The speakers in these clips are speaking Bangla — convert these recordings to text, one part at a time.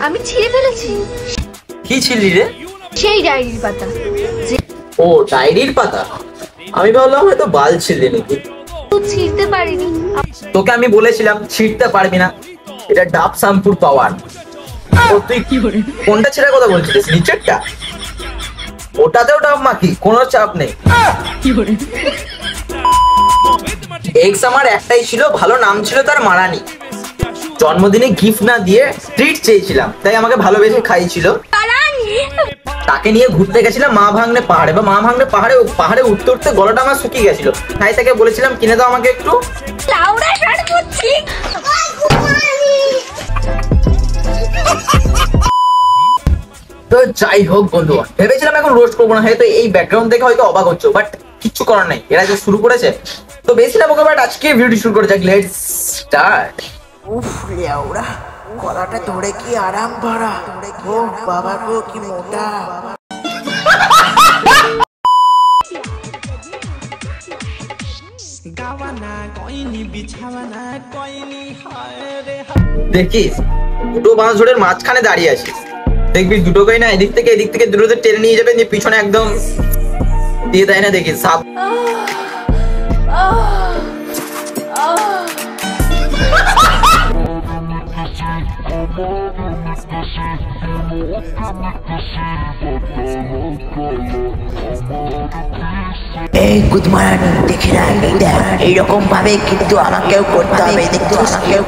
আমি ছিঁড়ে ফেলেছি। কি ছিলি রে? সেই ডায়েরির পাতা। ও ডায়েরির পাতা, আমি ভাবলাম হয়তো বাল ছিলি নাকি। ছিঁড়তে পারিনি। তোকে আমি বলেছিলাম ছিঁড়তে পারবি না, এটা ডাব শ্যাম্পুর পাওয়ার। ও তুই কোনটা ছেড়ে কথা বলছিলিস? নিচেরটা? ওটাতেও ডাব মাখি, কোনো চাপ নেই। এক্স আমার একটাই ছিল, ভালো নাম ছিল তার মারানি। জন্মদিনে গিফট না দিয়ে ট্রিট চেয়েছিলাম, তাই আমাকে ভালোবেসে খাইয়েছিল। তাকে নিয়ে ঘুরতে গেছিলাম মা ভাঙনে পাহাড়ে, বা মা ভাঙনে পাহাড়ে উঠতে উঠতে গলাটা আমার শুকিয়ে গেছিল, তাই তাকে বলেছিলাম কিনে দাও আমাকে একটু। তো যাই হোক বন্ধু, ভেবেছিলাম এখন রোস্ট করবো না, হয়তো এই ব্যাকগ্রাউন্ড দেখে হয়তো অবাক হচ্ছে, বাট কিচ্ছু করার নাই, এরা যে শুরু করেছে তো বেশি না বলবো, বাট আজকে ভিডিও শুরু করে যাক, লেটস স্টার্ট। উফ লেওড়া, গলাটা ধরে কি আরাম ভরা। ও বাবা গো কি মোটা। দেখিস দুটো বাঁশ ঝোড়ের মাঝখানে দাঁড়িয়ে আছিস, দেখবি দুটোকেই না এদিক থেকে দুটোতে টেনে নিয়ে যাবে, নিয়ে পিছনে একদম দিয়ে দেয় না, দেখিস সাপ। এই গুদমারানি দেখে না, এইরকম ভাবে কিন্তু আমাকেও করতে হবে, দেখতে আমাকেও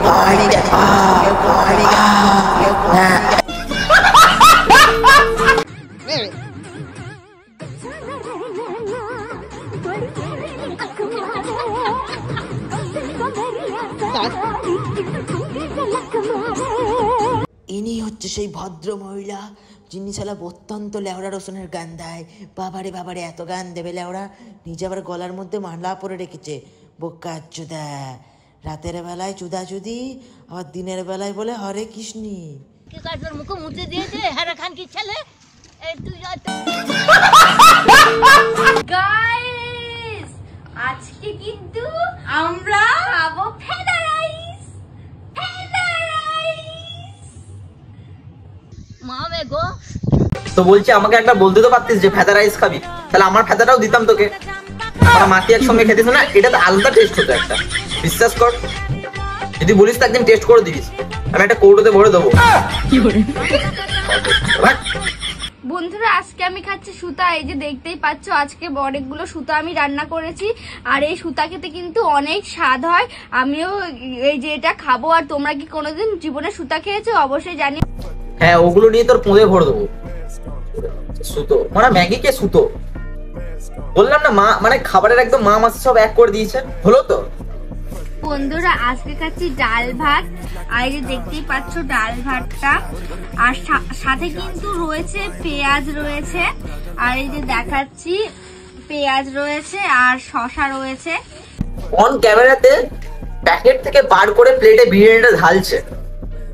ইনি হচ্ছে সেই ভদ্র মহিলা যিনি শালা অত্যন্ত লেওড়া রসুনের গান দেয়। বাবারে বাবারে এত গান দেবে লেওড়া, নিজে আবার গলার মধ্যে মালা পরে রেখেছে। বোকা চুদা, রাতের বেলায় চুদাচুদি, আবার দিনের বেলায় বলে হরে কৃষ্ণি। মুখে মুছে দিয়েছে হ্যাঁ খান কি ছেলে। গাইস আজকে কিন্তু আমরা খাবো ফেদা রাইস। মামে গো তো বলছি আমাকে একটা বলতে তো পারতিস যে ফেদা রাইস খাবি, তাহলে আমার ফেদাটাও দিতাম তোকে, আমরা মাটি একসঙ্গে খেতিস না, এটা তো আলাদা টেস্ট হতো একটা, বিশ্বাস কর। যদি বলিস তো একদিন টেস্ট করে দিস, আমি একটা কৌটোতে ভরে দেবো। বন্ধুরা আজকে আমি খাচ্ছি সুতা, এই যে দেখতেই পাচ্ছ আজকে অনেকগুলো সুতা আমি রান্না করেছি, আর এই সুতা খেতে কিন্তু অনেক স্বাদ হয়। আমিও এই যে এটা খাবো। আর তোমরা কি কোনোদিন জীবনে সুতা খেয়েছো অবশ্যই জানি। হ্যাঁ ওগুলো নিয়ে তোর পুঁদে ভরে দেবো। সুতো মানে ম্যাগিকে সুতো বললাম না, মা মানে খাবারের একদম মা মাছ সব এক করে দিয়েছে, হলো তো। বন্ধুরা আজকে খাচ্ছি ডাল ভাত, আর এই যে দেখতেই পাচ্ছ ডাল ভাতটা, আর সাথে কিন্তু রয়েছে পেঁয়াজ রয়েছে, আর এই যে দেখাচ্ছি পেঁয়াজ রয়েছে আর শসা রয়েছে। অন ক্যামেরাতে প্যাকেট থেকে বার করে প্লেটে বিরিয়ানিটা ঢালছে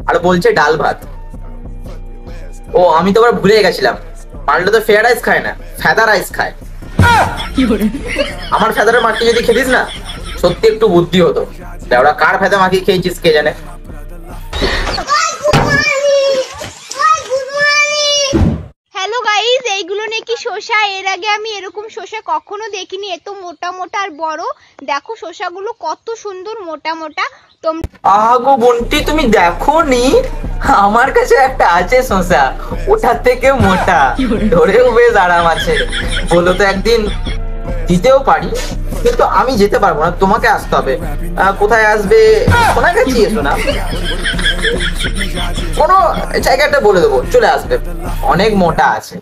আর বলছে ডাল ভাত। ও আমি তো আবার ভুলে গেছিলাম, পাল্টে তো ফ্রাইড রাইস খায় না, ফেদা রাইস খায়। আমার ফেদারের মাটি যদি খেতিস না সত্যি একটু বুদ্ধি হতো। ওরা কার ফেদা মাখি খেয়েছিস কে জানে। হ্যালো গাইস, এইগুলো নাকি শসা। এর আগে আমি এরকম শসা কখনো দেখিনি, এত মোটা মোটা আর বড়। দেখো শসাগুলো কত সুন্দর মোটা মোটা। আগো বন্টি তুমি দেখোনি, আমার কাছে একটা আছে শসা, ওটার থেকে মোটা, ধরেও বেশ আরাম আছে। বলো তো একদিন দিতেও পারি, কিন্তু আমি যেতে পারবো না, তোমাকে আসতে হবে। কোথায় আসবে? কোথায় কাছে এসো না, কোনো জায়গাটা বলে দেবো, চলে আসবে, অনেক মোটা আছে।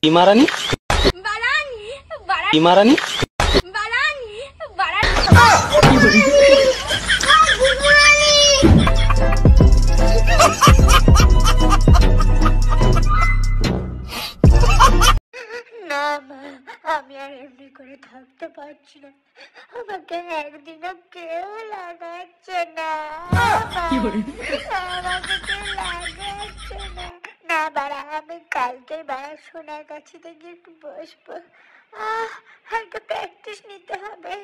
ইমারানি ইমারানি আমি আর এমনি করে থাকতে পারছি না, আমাকে একদিনও কেউ লাগাচ্ছে না, আমাকে কেউ লাগাচ্ছে না। না বাড়া, আমি কালকে বাড়া সোনার কাছে গিয়ে একটু বসবো, একটা প্র্যাকটিস নিতে হবে।